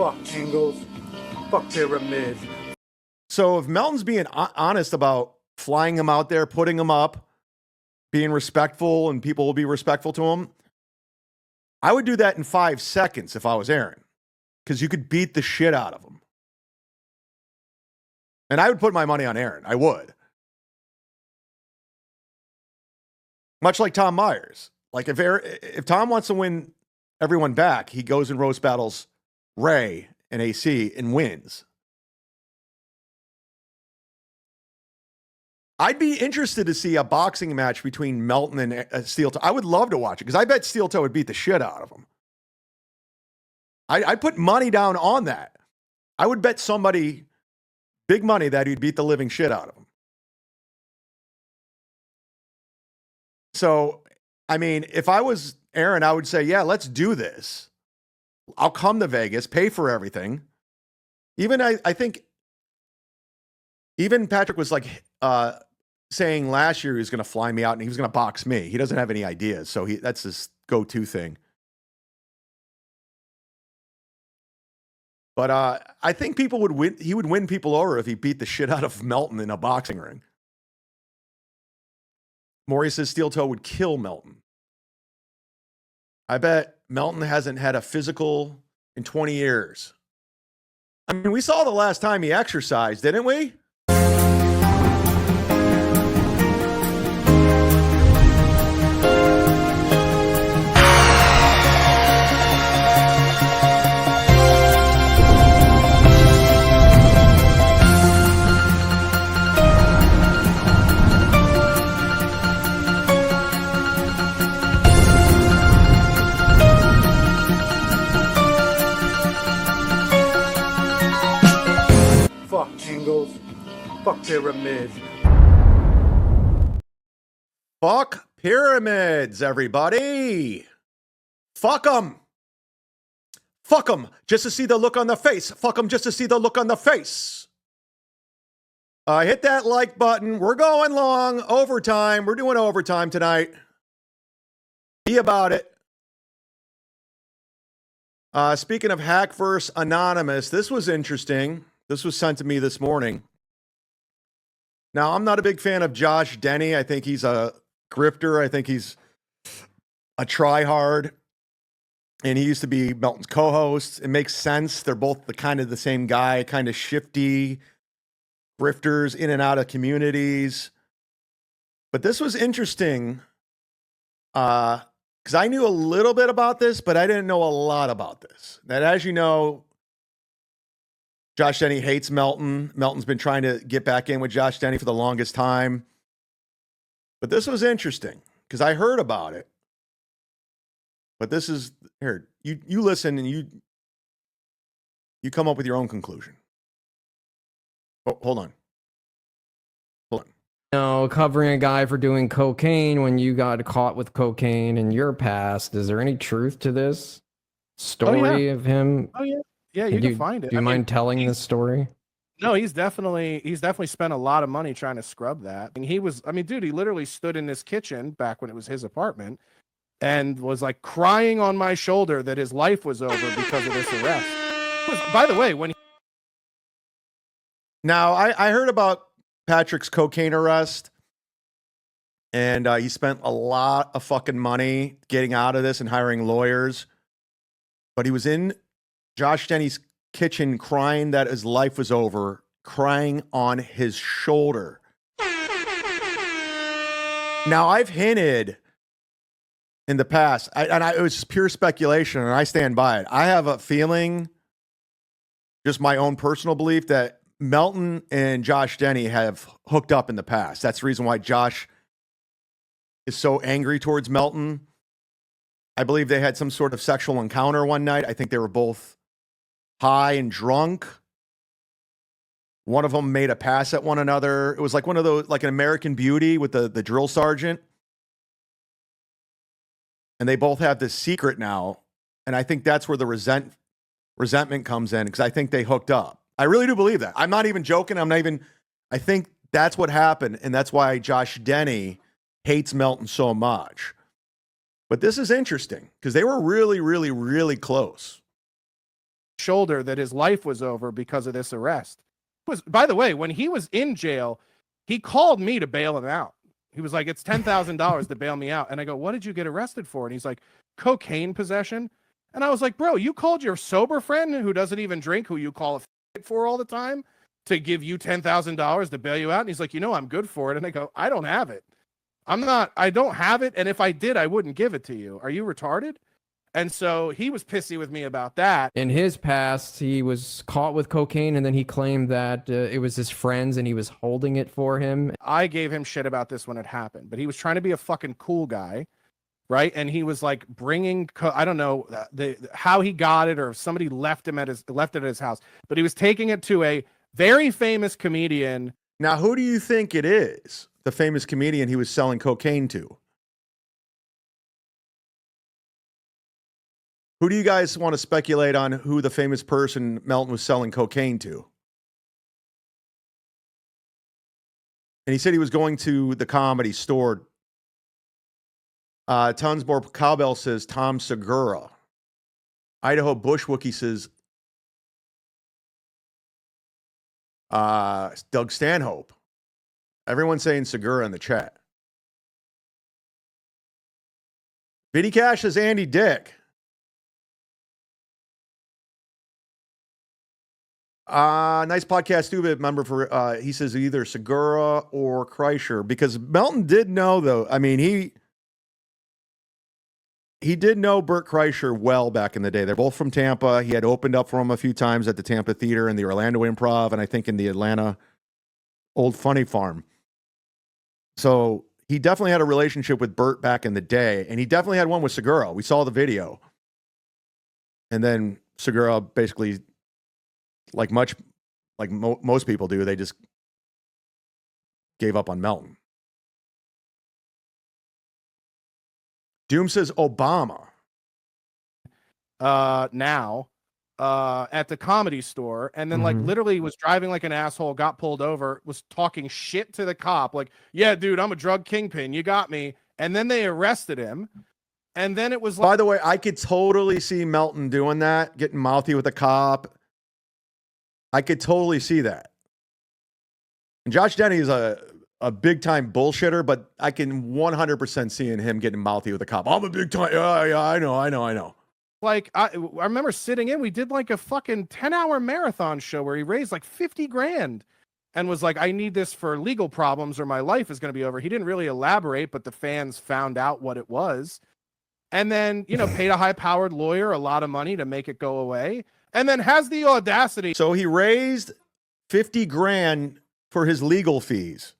Fuck angles. Fuck pyramids. So if Melton's being honest about flying him out there, putting him up, being respectful, and people will be respectful to him, I would do that in 5 seconds if I was Aaron, because you could beat the shit out of him. And I would put my money on Aaron. I would. Much like Tom Myers. Like if Tom wants to win everyone back, he goes and roast battles Ray and AC and wins. I'd be interested to see a boxing match between Melton and Steel Toe. I would love to watch it because I bet Steel Toe would beat the shit out of him. I'd put money down on that. I would bet somebody big money that he'd beat the living shit out of him. So, I mean, if I was Aaron, I would say, yeah, let's do this. I'll come to Vegas, pay for everything. Even I think even Patrick was like saying last year he was going to fly me out and he was going to box me. He doesn't have any ideas, so that's his go-to thing. But I think people would win. He would win people over if he beat the shit out of Melton in a boxing ring. Maury says Steel Toe would kill Melton. I bet Melton hasn't had a physical in 20 years. I mean, we saw the last time he exercised, didn't we? Fuck pyramids. Fuck pyramids, everybody. Fuck them. Fuck them just to see the look on the face. Fuck them just to see the look on the face. Hit that like button. We're going long. Overtime. We're doing overtime tonight. Be about it. Speaking of Hackverse Anonymous, this was interesting. This was sent to me this morning. Now, I'm not a big fan of Josh Denny. I think he's a grifter. I think he's a tryhard. And he used to be Melton's co-host. It makes sense. They're both the kind of the same guy, kind of shifty grifters in and out of communities. But this was interesting because I knew a little bit about this, but I didn't know a lot about this. That, as you know, Josh Denny hates Melton. Melton's been trying to get back in with Josh Denny for the longest time. But this was interesting because I heard about it. But this is, here, you listen and you come up with your own conclusion. Oh, hold on. No, covering a guy for doing cocaine when you got caught with cocaine in your past. Is there any truth to this story of him? Oh, yeah. Yeah, you can find it. Do you mind telling this story? No, he's definitely spent a lot of money trying to scrub that. And he literally stood in this kitchen back when it was his apartment and was like crying on my shoulder that his life was over because of this arrest. By the way, Now, I heard about Patrick's cocaine arrest, and he spent a lot of fucking money getting out of this and hiring lawyers. But he was in Josh Denny's kitchen crying that his life was over, crying on his shoulder. Now, I've hinted in the past, it was pure speculation, and I stand by it. I have a feeling, just my own personal belief, that Melton and Josh Denny have hooked up in the past. That's the reason why Josh is so angry towards Melton. I believe they had some sort of sexual encounter one night. I think they were both high and drunk. One of them made a pass at one another. It was like one of those, like an American Beauty with the drill sergeant. And they both have this secret now. And I think that's where the resentment comes in, because I think they hooked up. I really do believe that. I'm not even joking. I think that's what happened. And that's why Josh Denny hates Melton so much. But this is interesting because they were really, really, really close. shoulder that his life was over because of this arrest. By the way, when he was in jail, he called me to bail him out. He was like, it's $10,000 to bail me out. And I go, what did you get arrested for? And he's like, cocaine possession. And I was like, bro, you called your sober friend who doesn't even drink, who you call a for all the time, to give you $10,000 to bail you out? And he's like, I'm good for it. And I go, I don't have it. I don't have it. And if I did, I wouldn't give it to you. Are you retarded? And so he was pissy with me about that. In his past, he was caught with cocaine, and then he claimed that it was his friends and he was holding it for him. I gave him shit about this when it happened, but he was trying to be a fucking cool guy, right? And he was like bringing, I don't know how he got it, or if somebody left it at his house, but he was taking it to a very famous comedian. Now, who do you think it is? The famous comedian he was selling cocaine to? Who do you guys want to speculate on who the famous person Melton was selling cocaine to? And he said he was going to the Comedy Store. Tons more Cowbell says Tom Segura. Idaho Bushwookie says Doug Stanhope. Everyone's saying Segura in the chat. Vinny Cash says Andy Dick. Nice podcast, stupid member for, he says either Segura or Kreischer, because Melton did know, though. I mean, he did know Bert Kreischer well back in the day. They're both from Tampa. He had opened up for him a few times at the Tampa Theater and the Orlando Improv, and I think in the Atlanta Old Funny Farm. So he definitely had a relationship with Bert back in the day, and he definitely had one with Segura. We saw the video. And then Segura basically, most people do, they just gave up on Melton. Doom says Obama. Now, at the Comedy Store, and then like literally was driving like an asshole, got pulled over, was talking shit to the cop, like, yeah, dude, I'm a drug kingpin, you got me. And then they arrested him. And then it was like, by the way, I could totally see Melton doing that, getting mouthy with the cop. I could totally see that. And Josh Denny is a big time bullshitter, but I can 100% see him getting mouthy with a cop. I'm a big time. Yeah, I know. Like, I remember sitting in, we did like a fucking 10-hour marathon show where he raised like 50 grand and was like, I need this for legal problems or my life is going to be over. He didn't really elaborate, but the fans found out what it was. And then, paid a high powered lawyer a lot of money to make it go away. And then has the audacity. So he raised 50 grand for his legal fees.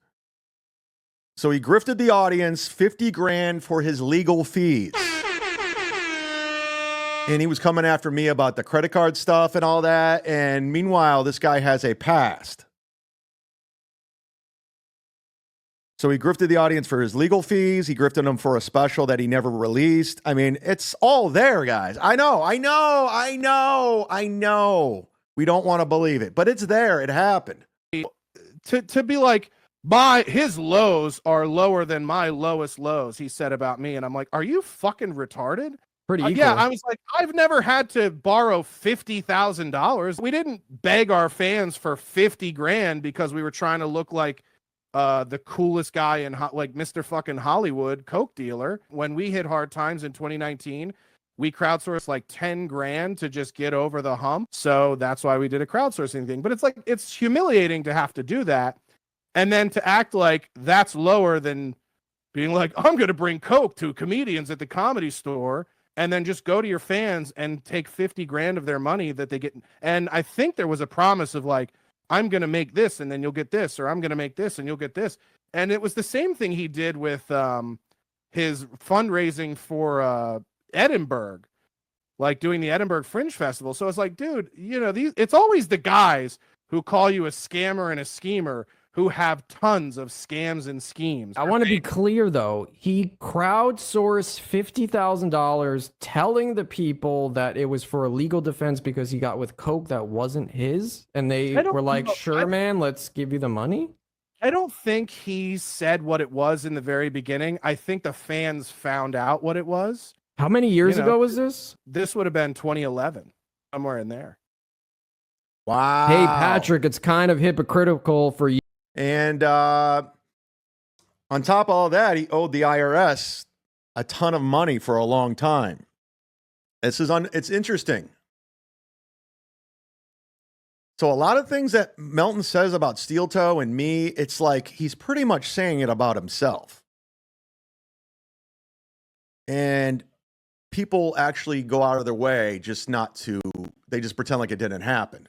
So he grifted the audience 50 grand for his legal fees. And he was coming after me about the credit card stuff and all that. And meanwhile, this guy has a past. So he grifted the audience for his legal fees. He grifted them for a special that he never released. I mean, it's all there, guys. I know. We don't want to believe it, but it's there. It happened. To be like, his lows are lower than my lowest lows, he said about me. And I'm like, are you fucking retarded? Pretty equal. Yeah, I was like, I've never had to borrow $50,000. We didn't beg our fans for 50 grand because we were trying to look like the coolest guy in like Mr. fucking Hollywood coke dealer. When we hit hard times in 2019, we crowdsourced like 10 grand to just get over the hump. So that's why we did a crowdsourcing thing. But it's like, it's humiliating to have to do that. And then to act like that's lower than being like, I'm going to bring coke to comedians at the Comedy Store, and then just go to your fans and take 50 grand of their money that they get. And I think there was a promise of like, I'm going to make this and then you'll get this, or I'm going to make this and you'll get this. And it was the same thing he did with his fundraising for Edinburgh, like doing the Edinburgh Fringe Festival. So it's like, dude, it's always the guys who call you a scammer and a schemer who have tons of scams and schemes. I want to be clear, though. He crowdsourced $50,000 telling the people that it was for a legal defense because he got with coke that wasn't his. And they were like, sure, man, let's give you the money. I don't think he said what it was in the very beginning. I think the fans found out what it was. How many years ago was this? This would have been 2011, somewhere in there. Wow. Hey, Patrick, it's kind of hypocritical for you. And on top of all that, he owed the IRS a ton of money for a long time. It's interesting. So a lot of things that Melton says about Steel Toe and me, it's like he's pretty much saying it about himself. And people actually go out of their way just not to, they just pretend like it didn't happen.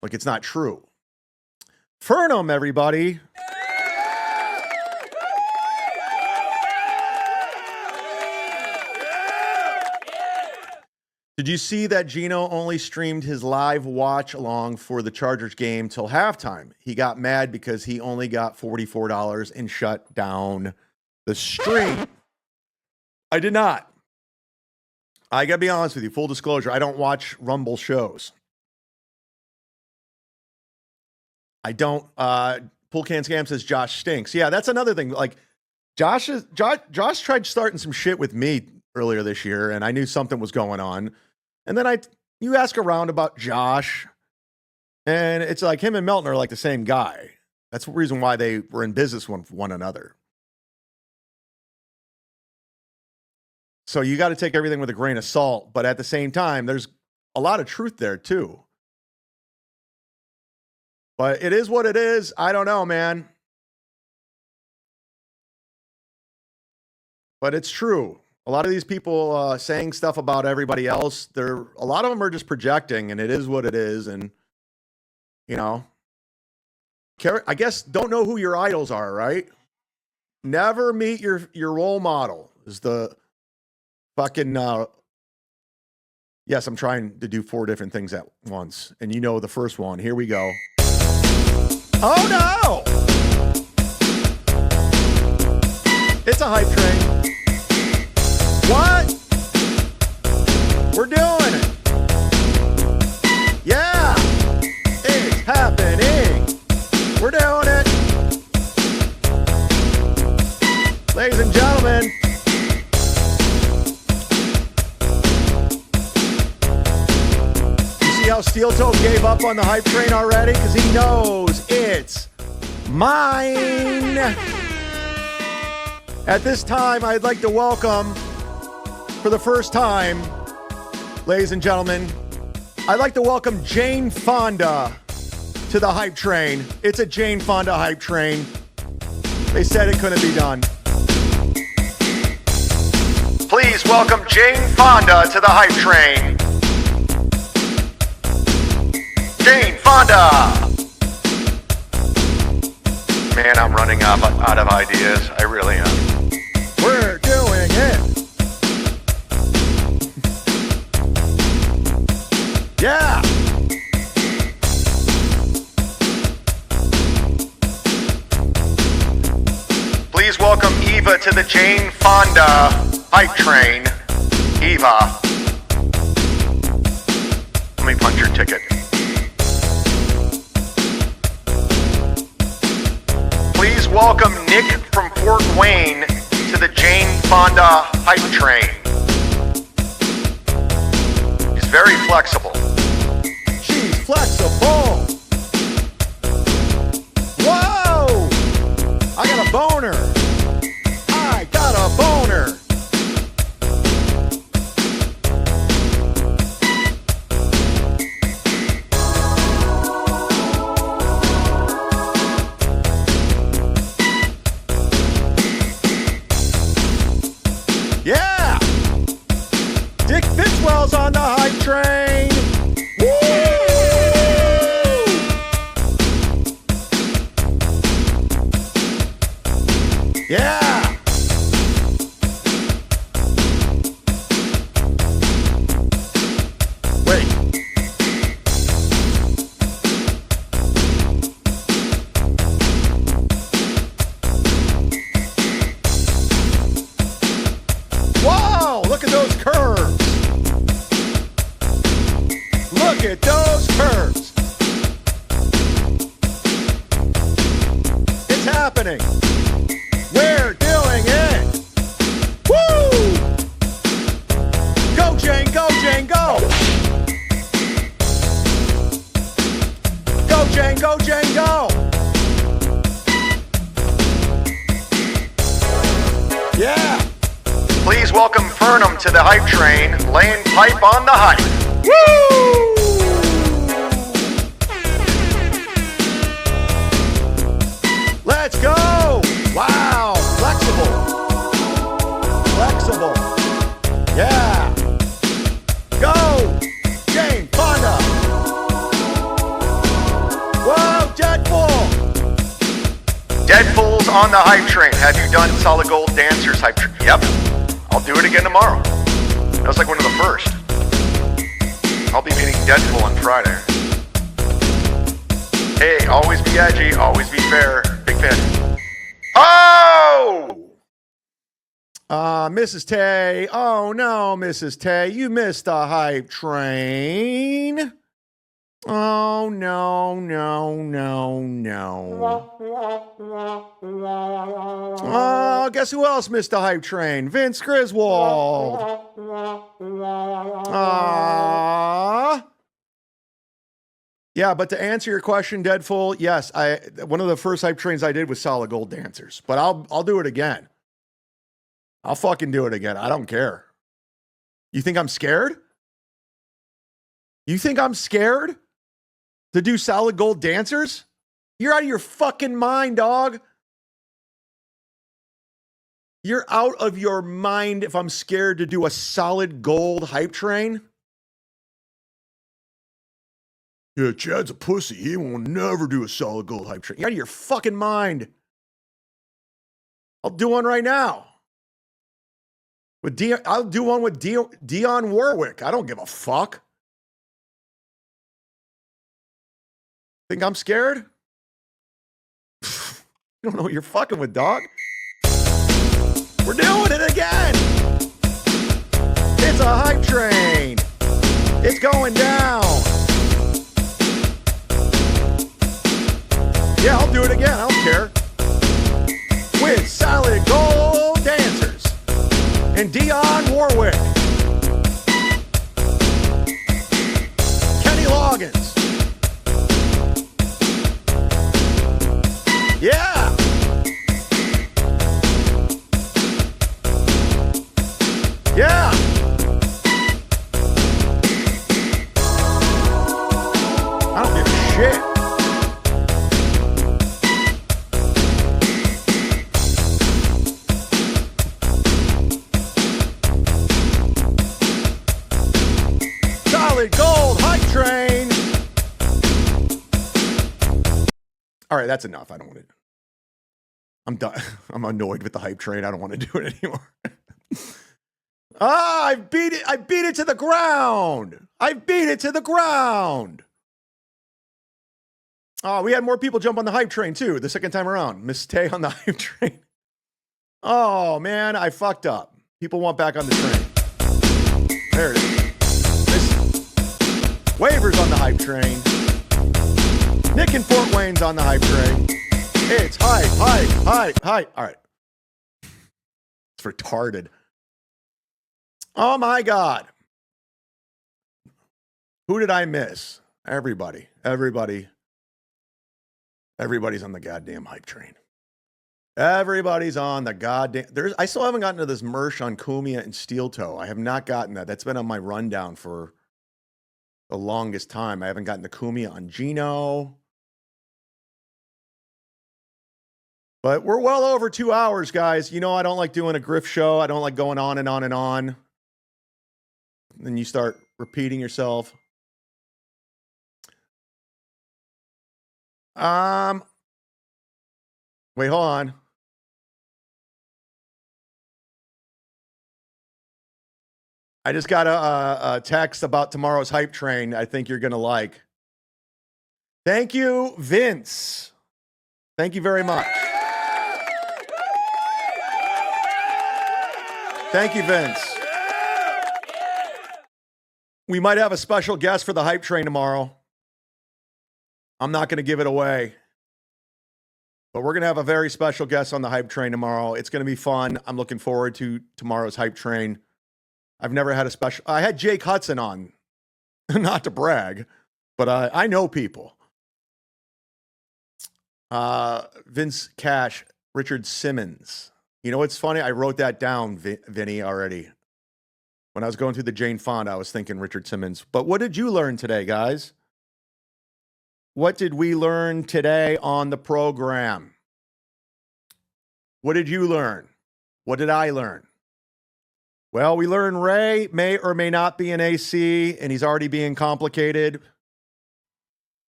Like it's not true. Fernum, everybody. Did you see that Gino only streamed his live watch along for the Chargers game till halftime? He got mad because he only got $44 and shut down the stream. I did not. I gotta be honest with you, full disclosure, I don't watch Rumble shows. I don't. Pool Can Scam says Josh stinks. Yeah, that's another thing. Like Josh tried starting some shit with me earlier this year, and I knew something was going on. And then you ask around about Josh, and it's like him and Melton are like the same guy. That's the reason why they were in business with one another. So you got to take everything with a grain of salt, but at the same time, there's a lot of truth there too. But it is what it is. I don't know, man. But it's true. A lot of these people saying stuff about everybody else, a lot of them are just projecting, and it is what it is. And, you know, I guess don't know who your idols are, right? Never meet your role model is the fucking, yes, I'm trying to do 4 different things at once. And you know the first one. Here we go. Oh, no! It's a hype train. What? We're doing it. Yeah. It's happening. We're doing it. Ladies and gentlemen. You see how Steel Toe gave up on the hype train already? Because he knows it's mine. At this time, I'd like to welcome, for the first time, ladies and gentlemen, I'd like to welcome Jane Fonda to the hype train. It's a Jane Fonda hype train. They said it couldn't be done. Please welcome Jane Fonda to the hype train. Jane Fonda! Man, I'm running out of ideas. I really am. We're doing it. Yeah. Please welcome Eva to the Jane Fonda hype train. Eva. Let me punch your ticket. Please welcome Nick from Fort Wayne to the Jane Fonda hype train. She's very flexible. She's flexible. Whoa! I got a boner. I got a boner. Yeah! Dick Fitzwell's on the hype train. Woo! Yeah! Wait. Whoa! Look at those curves. Look at those curves. It's happening. We're doing it. Woo! Go, Jane, go, Jane, go. Go, Jane, go. Yeah. Please welcome Fernum to the hype train, laying pipe on the hype. Woo! Let's go. Wow. Flexible. Yeah. Go. Jane Fonda. Whoa, Deadpool. Deadpool's on the hype train. Have you done Solid Gold Dancers hype train? Yep. I'll do it again tomorrow. That was like one of the first. I'll be meeting Deadpool on Friday. Hey, always be edgy, always be fair. Big fan. Oh! Mrs. Tay. Oh no, Mrs. Tay. You missed the hype train. Oh no. Oh, guess who else missed the hype train? Vince Griswold. Yeah, but to answer your question, Deadful, yes, one of the first hype trains I did was Solid Gold Dancers, but I'll do it again. I'll fucking do it again. I don't care. You think I'm scared? You think I'm scared to do Solid Gold Dancers? You're out of your fucking mind, dog. You're out of your mind if I'm scared to do a Solid Gold hype train. Yeah, Chad's a pussy. He will never do a Solid Gold hype train. You're out of your fucking mind. I'll do one right now. I'll do one with Dionne Warwick. I don't give a fuck. Think I'm scared? You don't know what you're fucking with, dog. We're doing it again. It's a hype train. It's going down. Yeah, I'll do it again. I don't care. With Solid Gold Dancers and Dionne Warwick, Kenny Loggins. Yeah. Yeah. I don't give a shit. Solid Gold hype train. All right, that's enough. I don't want to. I'm done. I'm annoyed with the hype train. I don't want to do it anymore. I beat it. I beat it to the ground. I beat it to the ground. Oh, we had more people jump on the hype train too the second time around. Miss Tay on the hype train. Oh man, I fucked up. People want back on the train. There it is. Waivers on the hype train. Nick in Fort Wayne's on the hype train. It's hype. All right. It's retarded. Oh my God. Who did I miss? Everybody. Everybody's on the goddamn hype train. Everybody's on the goddamn. I still haven't gotten to this merch on Cumia and Steel Toe. I have not gotten that. That's been on my rundown for the longest time. I haven't gotten the Cumia on Gino. But we're well over 2 hours, guys. You know, I don't like doing a grift show. I don't like going on and on and on. Then you start repeating yourself. Wait, hold on. I just got a text about tomorrow's hype train I think you're going to like. Thank you, Vince. Thank you very much. Thank you, Vince. We might have a special guest for the hype train tomorrow. I'm not going to give it away. But we're going to have a very special guest on the hype train tomorrow. It's going to be fun. I'm looking forward to tomorrow's hype train. I've never had a special. I had Jake Hudson on, not to brag, but I know people. Vince Cash, Richard Simmons. You know what's funny? I wrote that down, Vinny, already. When I was going through the Jane Fonda, I was thinking Richard Simmons. But what did you learn today, guys? What did we learn today on the program? What did you learn? What did I learn? Well, we learned Ray may or may not be an AC, and he's already being complicated.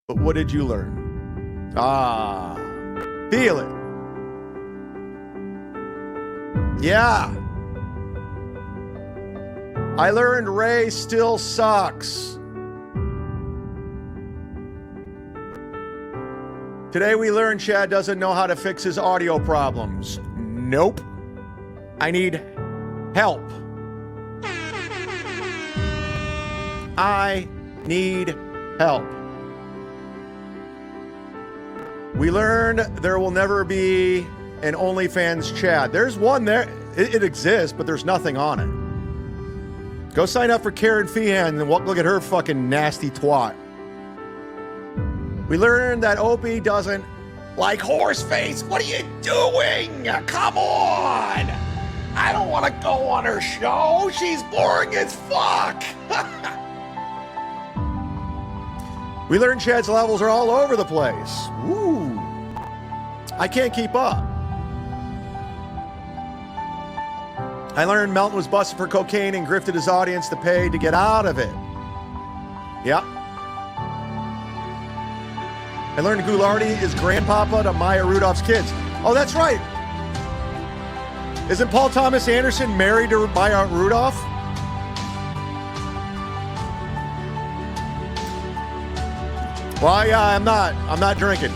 But what did you learn? Feel it. Yeah. I learned Ray still sucks. Today we learned Chad doesn't know how to fix his audio problems. Nope. I need help. I need help. We learned there will never be an OnlyFans Chad. There's one there. It exists, but there's nothing on it. Go sign up for Karen Feehan and look at her fucking nasty twat. We learned that Opie doesn't like Horseface. What are you doing? Come on. I don't want to go on her show. She's boring as fuck. We learned Chad's levels are all over the place. Ooh. I can't keep up. I learned Melton was busted for cocaine and grifted his audience to pay to get out of it. Yep. I learned Goulardi is grandpapa to Maya Rudolph's kids. Oh, that's right. Isn't Paul Thomas Anderson married to Maya Rudolph? Well, yeah, I'm not drinking.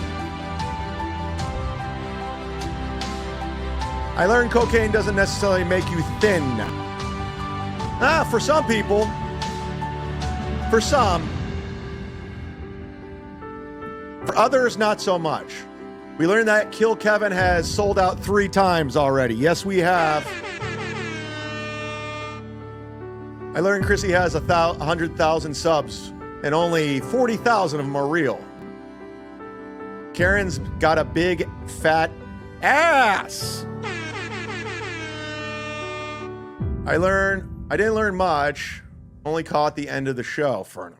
I learned cocaine doesn't necessarily make you thin. For some people. For some. For others, not so much. We learned that Kill Kevin has sold out 3 times already. Yes, we have. I learned Chrissy has 100,000 subs, and only 40,000 of them are real. Karen's got a big, fat ass. I didn't learn much, only caught the end of the show, Fernum.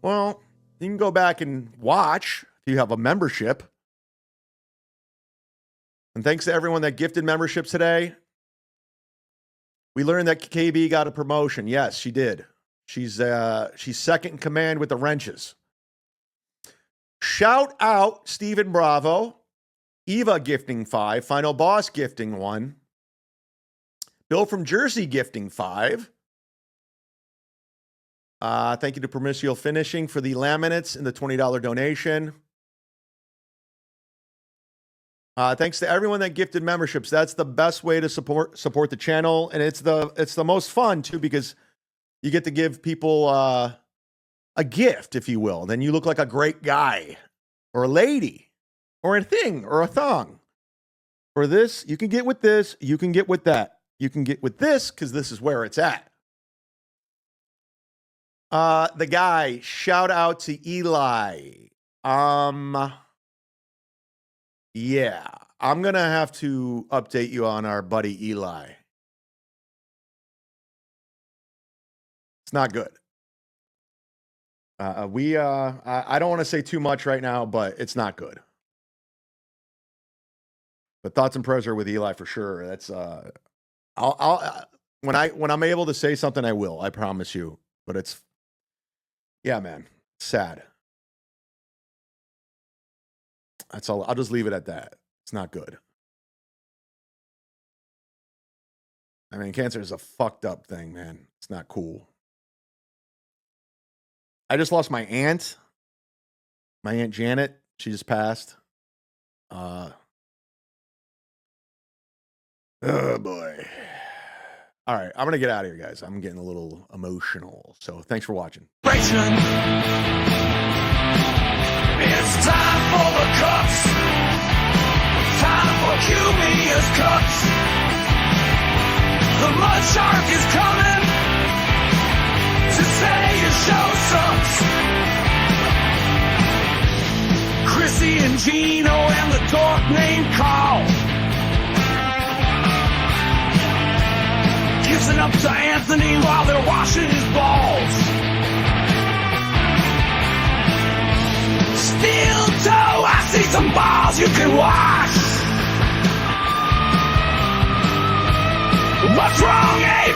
Well, you can go back and watch if you have a membership. And thanks to everyone that gifted memberships today. We learned that KB got a promotion. Yes, she did. She's second in command with the wrenches. Shout out Stephen Bravo, Eva gifting 5, Final Boss gifting 1, Bill from Jersey gifting 5. Thank you to Promiscuous Finishing for the laminates and the $20 donation. Thanks to everyone that gifted memberships. That's the best way to support the channel, and it's the most fun too because you get to give people a gift, if you will. Then you look like a great guy or a lady or a thing or a thong. For this, you can get with this. You can get with that. You can get with this because this is where it's at. The guy, shout out to Eli. Yeah, I'm going to have to update you on our buddy Eli. It's not good. I don't want to say too much right now, but it's not good. But thoughts and prayers are with Eli for sure. That's when I'm able to say something, I will. I promise you. But it's, yeah, man, it's sad. That's all. I'll just leave it at that. It's not good. I mean, cancer is a fucked up thing, man. It's not cool. I just lost my aunt. My Aunt Janet. She just passed. Oh, boy. All right, I'm going to get out of here, guys. I'm getting a little emotional. So thanks for watching. It's time for the cuts. Time for Cumia's cuts. The mud shark is coming to say your show sucks. Chrissy and up to Anthony while they're washing his balls. Steel toe, I see some balls you can wash. What's wrong, eh?